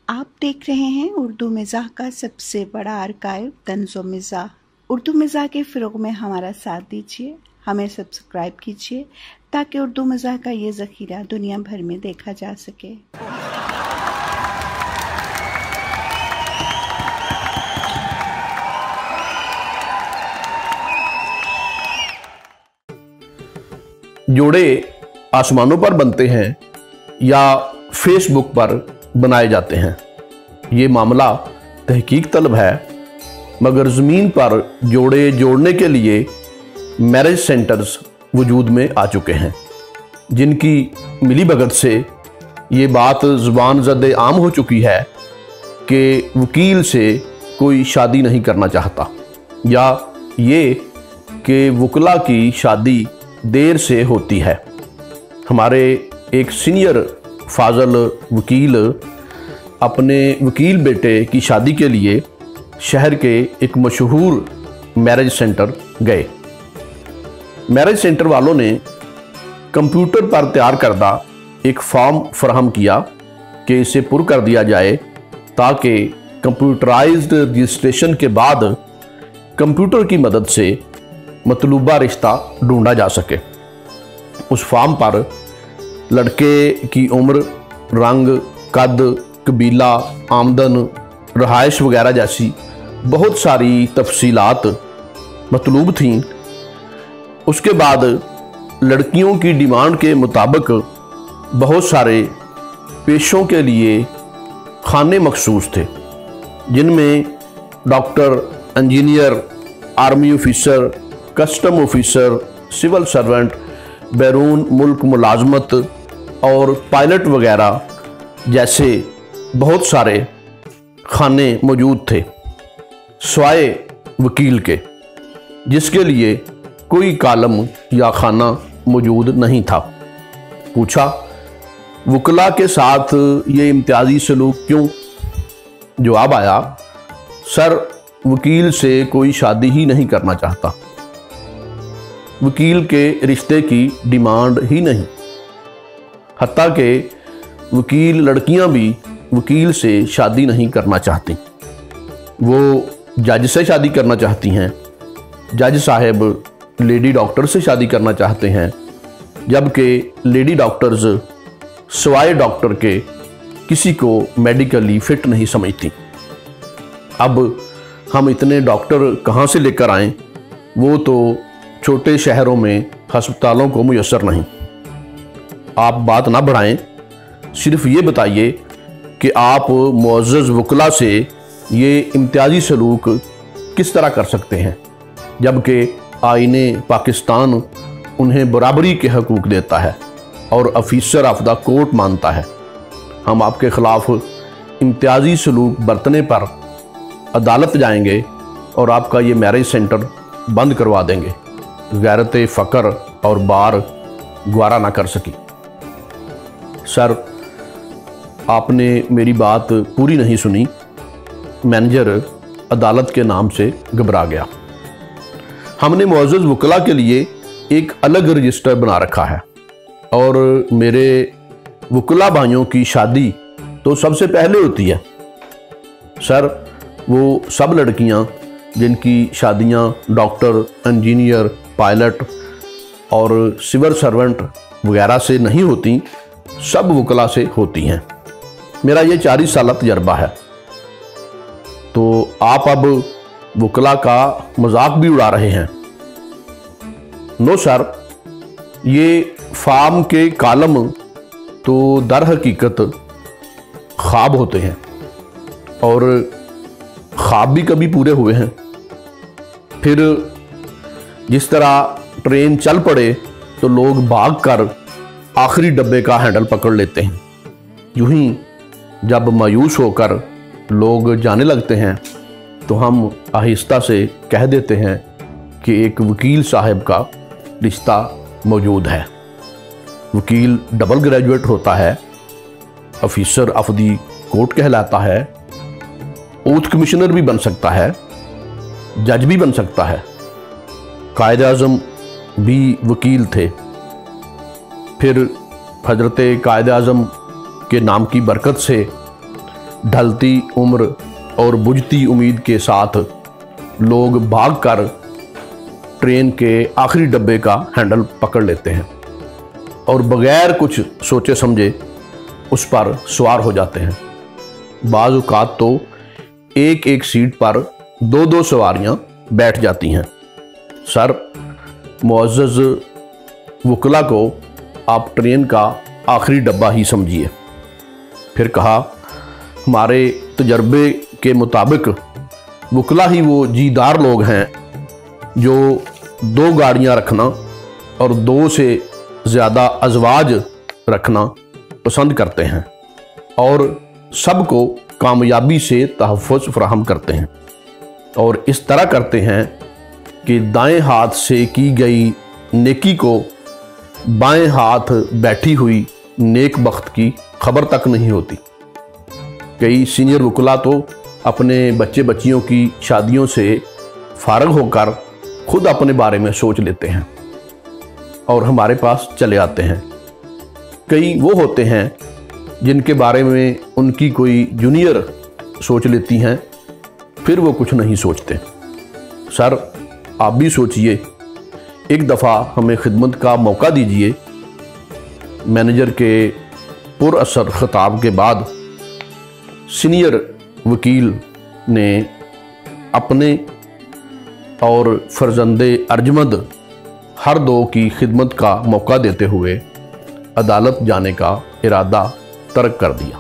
आप देख रहे हैं उर्दू मिज़ाह का सबसे बड़ा आर्काइव तंज़ो मिज़ाह। उर्दू मिज़ाह के फ़रोग़ में हमारा साथ दीजिए, हमें सब्सक्राइब कीजिए ताकि उर्दू मिज़ाह का ये ज़ख़ीरा दुनिया भर में देखा जा सके। जोड़े आसमानों पर बनते हैं या फेसबुक पर बनाए जाते हैं, ये मामला तहकीक तलब है। मगर ज़मीन पर जोड़े जोड़ने के लिए मैरिज सेंटर्स वजूद में आ चुके हैं, जिनकी मिली भगत से ये बात ज़ुबान ज़द आम हो चुकी है कि वकील से कोई शादी नहीं करना चाहता, या ये कि वकला की शादी देर से होती है। हमारे एक सीनियर फाजल वकील अपने वकील बेटे की शादी के लिए शहर के एक मशहूर मैरिज सेंटर गए। मैरिज सेंटर वालों ने कंप्यूटर पर तैयार करदा एक फॉर्म फराहम किया कि इसे पुर कर दिया जाए ताकि कंप्यूटराइज्ड रजिस्ट्रेशन के बाद कंप्यूटर की मदद से मतलूबा रिश्ता ढूंढा जा सके। उस फॉर्म पर लड़के की उम्र, रंग, कद, कबीला, आमदन, रहाइश वगैरह जैसी बहुत सारी तफसीलात मतलूब थीं। उसके बाद लड़कियों की डिमांड के मुताबिक बहुत सारे पेशों के लिए खाने मखसूस थे, जिनमें doctor, engineer, army officer, custom officer, civil servant, बैरून मुल्क मुलाजमत और पायलट वगैरह जैसे बहुत सारे खाने मौजूद थे, स्वाए वकील के, जिसके लिए कोई कालम या खाना मौजूद नहीं था। पूछा, वकला के साथ ये इम्तियाजी सलूक क्यों? जवाब आया, सर वकील से कोई शादी ही नहीं करना चाहता, वकील के रिश्ते की डिमांड ही नहीं। हत्ता के वकील लड़कियां भी वकील से शादी नहीं करना चाहती, वो जज से शादी करना चाहती हैं। जज साहब लेडी डॉक्टर से शादी करना चाहते हैं, जबकि लेडी डॉक्टर्स सवाए डॉक्टर के किसी को मेडिकली फिट नहीं समझती। अब हम इतने डॉक्टर कहाँ से लेकर आएं? वो तो छोटे शहरों में हस्पतालों को मुयस्सर नहीं। आप बात ना बढ़ाएं, सिर्फ ये बताइए कि आप मुअज़्ज़ज़ वकला से ये इम्तियाजी सलूक किस तरह कर सकते हैं, जबकि आईने पाकिस्तान उन्हें बराबरी के हकूक़ देता है और ऑफिसर ऑफ द कोर्ट मानता है। हम आपके ख़िलाफ़ इम्तियाजी सलूक बरतने पर अदालत जाएंगे और आपका ये मैरिज सेंटर बंद करवा देंगे। गैरत फ़क्र और बार ग्वारा ना कर सकी। सर, आपने मेरी बात पूरी नहीं सुनी। मैनेजर अदालत के नाम से घबरा गया। हमने मुअज़्ज़ज़ वकला के लिए एक अलग रजिस्टर बना रखा है और मेरे वकला भाइयों की शादी तो सबसे पहले होती है। सर, वो सब लड़कियां जिनकी शादियां डॉक्टर, इंजीनियर, पायलट और सिविल सर्वेंट वगैरह से नहीं होती, सब वकला से होती हैं। मेरा ये 40 साल तजर्बा है। तो आप अब वकला का मजाक भी उड़ा रहे हैं। नो सर, ये फार्म के कालम तो दर हकीकत ख्वाब होते हैं और ख्वाब भी कभी पूरे हुए हैं। फिर जिस तरह ट्रेन चल पड़े तो लोग भागकर आखिरी डब्बे का हैंडल पकड़ लेते हैं, यूं ही जब मायूस होकर लोग जाने लगते हैं तो हम आहिस्ता से कह देते हैं कि एक वकील साहब का रिश्ता मौजूद है। वकील डबल ग्रेजुएट होता है, ऑफिसर ऑफ दी कोर्ट कहलाता है, ओथ कमिश्नर भी बन सकता है, जज भी बन सकता है। कायदे आज़म भी वकील थे। फिर हजरत कायदे आज़म के नाम की बरकत से ढलती उम्र और बुझती उम्मीद के साथ लोग भागकर ट्रेन के आखिरी डब्बे का हैंडल पकड़ लेते हैं और बगैर कुछ सोचे समझे उस पर सवार हो जाते हैं। बाज़ औक़ात तो एक एक सीट पर दो दो सवारियां बैठ जाती हैं। सर, मुअज़्ज़ज़ वकला को आप ट्रेन का आखिरी डब्बा ही समझिए। फिर कहा, हमारे तजर्बे के मुताबिक वकला ही वो जीदार लोग हैं जो दो गाड़ियां रखना और दो से ज़्यादा अज़वाज रखना पसंद करते हैं और सबको कामयाबी से तहफ़्फ़ुज़ फराहम करते हैं और इस तरह करते हैं कि दाएं हाथ से की गई नेकी को बाएं हाथ बैठी हुई नेक बख्त की खबर तक नहीं होती। कई सीनियर वकला तो अपने बच्चे बच्चियों की शादियों से फारग होकर खुद अपने बारे में सोच लेते हैं और हमारे पास चले आते हैं। कई वो होते हैं जिनके बारे में उनकी कोई जूनियर सोच लेती हैं, फिर वो कुछ नहीं सोचते। सर, आप भी सोचिए, एक दफ़ा हमें खिदमत का मौका दीजिए। मैनेजर के पुरअसर खिताब के बाद सीनियर वकील ने अपने और फर्जंदे अर्जमंद हर दो की खिदमत का मौका देते हुए अदालत जाने का इरादा तर्क कर दिया।